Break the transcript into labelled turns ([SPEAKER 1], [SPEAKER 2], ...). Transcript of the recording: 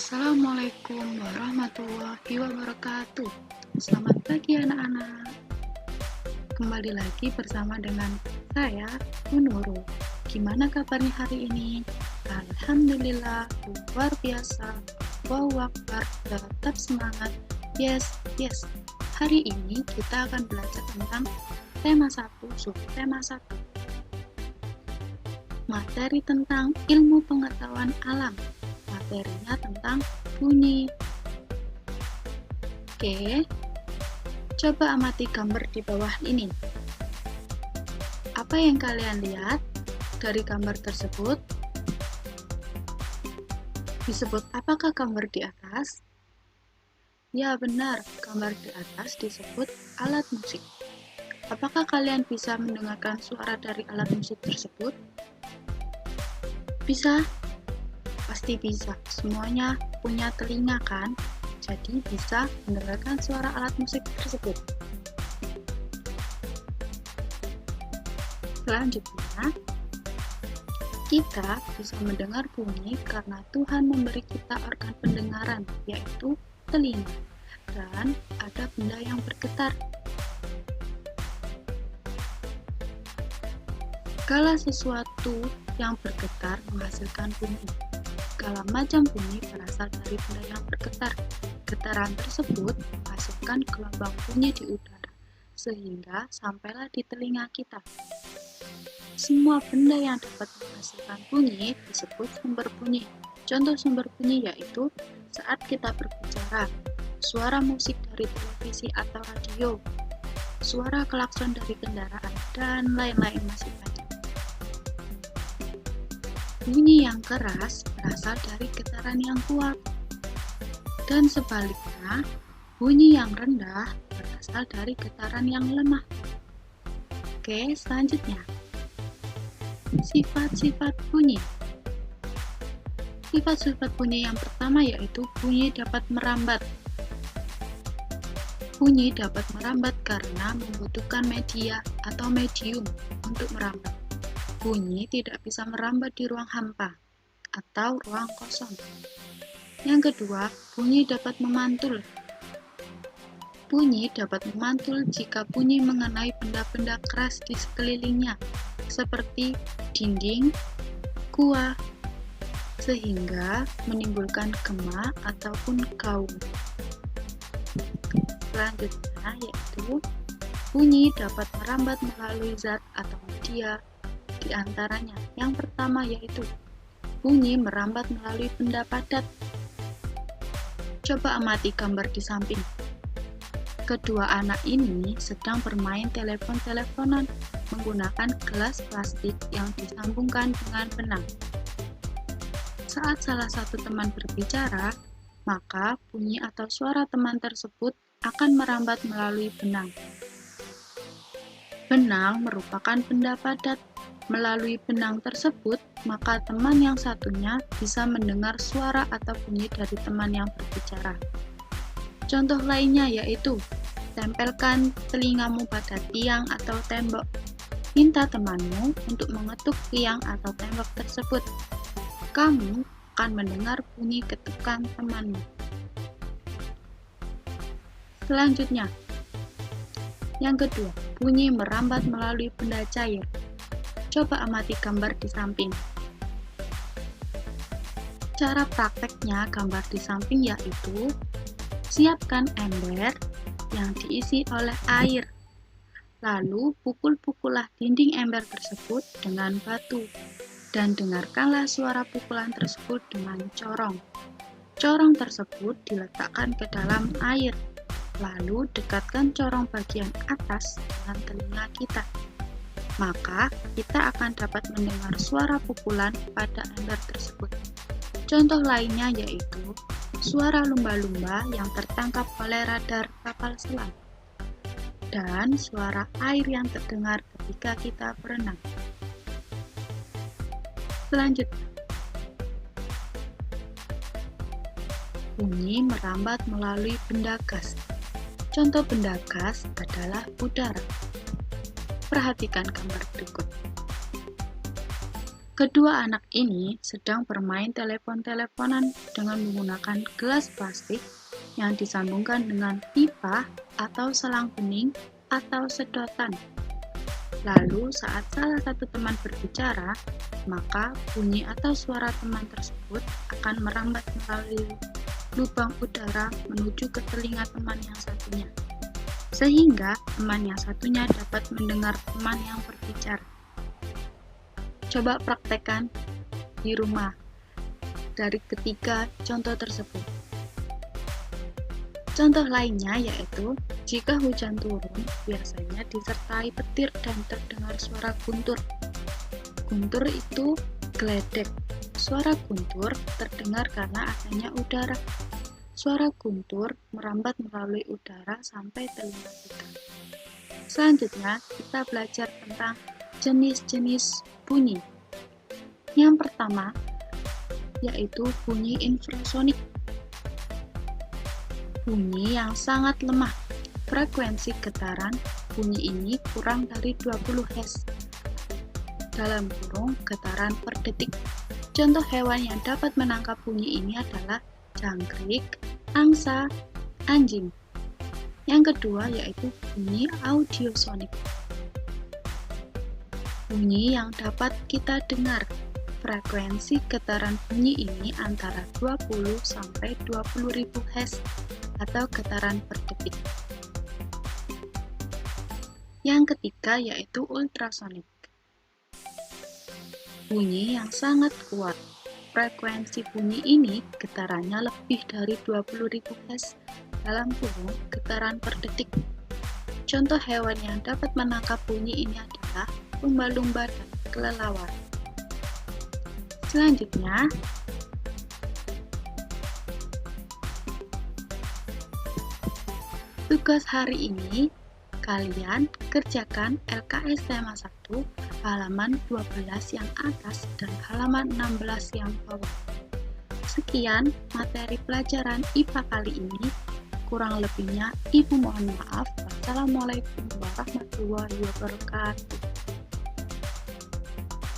[SPEAKER 1] Assalamualaikum warahmatullahi wabarakatuh. Selamat pagi anak-anak. Kembali lagi bersama dengan saya, Bu Nurul. Gimana kabarnya hari ini? Alhamdulillah, luar biasa. Allahu Akbar, tetap semangat. Yes. Hari ini kita akan belajar tentang tema 1, subtema 1. Materi tentang ilmu pengetahuan alam. Materinya tentang bunyi. Oke, coba amati gambar di bawah ini. Apa yang kalian lihat dari gambar tersebut? Disebut apakah gambar di atas? Ya benar, gambar di atas disebut alat musik. Apakah kalian bisa mendengarkan suara dari alat musik tersebut? Bisa? Pasti bisa, semuanya punya telinga kan? Jadi bisa mendengarkan suara alat musik tersebut. Selanjutnya, kita bisa mendengar bunyi karena Tuhan memberi kita organ pendengaran, yaitu telinga, dan ada benda yang bergetar. Segala sesuatu yang bergetar menghasilkan bunyi. Segala macam bunyi berasal dari benda yang bergetar. Getaran tersebut menghasilkan gelombang bunyi di udara, sehingga sampailah di telinga kita. Semua benda yang dapat menghasilkan bunyi disebut sumber bunyi. Contoh sumber bunyi yaitu saat kita berbicara, suara musik dari televisi atau radio, suara klakson dari kendaraan, dan lain-lain masih banyak. Bunyi yang keras berasal dari getaran yang kuat, dan sebaliknya, bunyi yang rendah berasal dari getaran yang lemah. Oke, selanjutnya, sifat-sifat bunyi. Sifat-sifat bunyi yang pertama yaitu bunyi dapat merambat. Bunyi dapat merambat karena membutuhkan media atau medium untuk merambat. Bunyi tidak bisa merambat di ruang hampa atau ruang kosong. Yang kedua, bunyi dapat memantul. Bunyi dapat memantul jika bunyi mengenai benda-benda keras di sekelilingnya, seperti dinding, gua, sehingga menimbulkan gema ataupun gaung. Selanjutnya yaitu bunyi dapat merambat melalui zat atau media. Di antaranya, yang pertama yaitu bunyi merambat melalui benda padat. Coba amati gambar di samping. Kedua anak ini sedang bermain telepon-teleponan menggunakan gelas plastik yang disambungkan dengan benang. Saat salah satu teman berbicara, maka bunyi atau suara teman tersebut akan merambat melalui benang. Benang merupakan benda padat. Melalui benang tersebut, maka teman yang satunya bisa mendengar suara atau bunyi dari teman yang berbicara. Contoh lainnya yaitu, tempelkan telingamu pada tiang atau tembok. Minta temanmu untuk mengetuk tiang atau tembok tersebut. Kamu akan mendengar bunyi ketukan temanmu. Selanjutnya, yang kedua, bunyi merambat melalui benda cair. Coba amati gambar di samping. Cara prakteknya gambar di samping yaitu, siapkan ember yang diisi oleh air. Lalu pukul-pukullah dinding ember tersebut dengan batu, dan dengarkanlah suara pukulan tersebut dengan corong. Corong tersebut diletakkan ke dalam air, lalu dekatkan corong bagian atas dengan telinga kita. Maka kita akan dapat mendengar suara pukulan pada ember tersebut. Contoh lainnya yaitu suara lumba-lumba yang tertangkap oleh radar kapal selam, dan suara air yang terdengar ketika kita berenang. Selanjutnya, bunyi merambat melalui benda gas. Contoh benda gas adalah udara. Perhatikan gambar berikut. Kedua anak ini sedang bermain telepon-teleponan dengan menggunakan gelas plastik yang disambungkan dengan pipa atau selang bening atau sedotan. Lalu saat salah satu teman berbicara, maka bunyi atau suara teman tersebut akan merambat melalui lubang udara menuju ke telinga teman yang satunya, sehingga teman yang satunya dapat mendengar teman yang berbicara. Coba praktekkan di rumah dari ketiga contoh tersebut. Contoh lainnya yaitu, jika hujan turun, biasanya disertai petir dan terdengar suara guntur. Guntur itu geledek. Suara guntur terdengar karena adanya udara. Suara guntur merambat melalui udara sampai telinga kita. Selanjutnya, kita belajar tentang jenis-jenis bunyi. Yang pertama, yaitu bunyi infrasonik. Bunyi yang sangat lemah. Frekuensi getaran bunyi ini kurang dari 20 Hz. Dalam kurung getaran per detik. Contoh hewan yang dapat menangkap bunyi ini adalah jangkrik, angsa, anjing. Yang kedua yaitu bunyi audiosonik. Bunyi yang dapat kita dengar. Frekuensi getaran bunyi ini antara 20 sampai 20.000 Hz atau getaran per detik. Yang ketiga yaitu ultrasonik. Bunyi yang sangat kuat. Frekuensi bunyi ini getarannya lebih dari 20.000 Hz dalam kurung getaran per detik. Contoh hewan yang dapat menangkap bunyi ini adalah lumba-lumba dan kelelawar. Selanjutnya, tugas hari ini kalian kerjakan LKS tema 1 halaman 12 yang atas dan halaman 16 yang bawah. Sekian materi pelajaran IPA kali ini. Kurang lebihnya Ibu mohon maaf. Wassalamualaikum warahmatullahi wabarakatuh.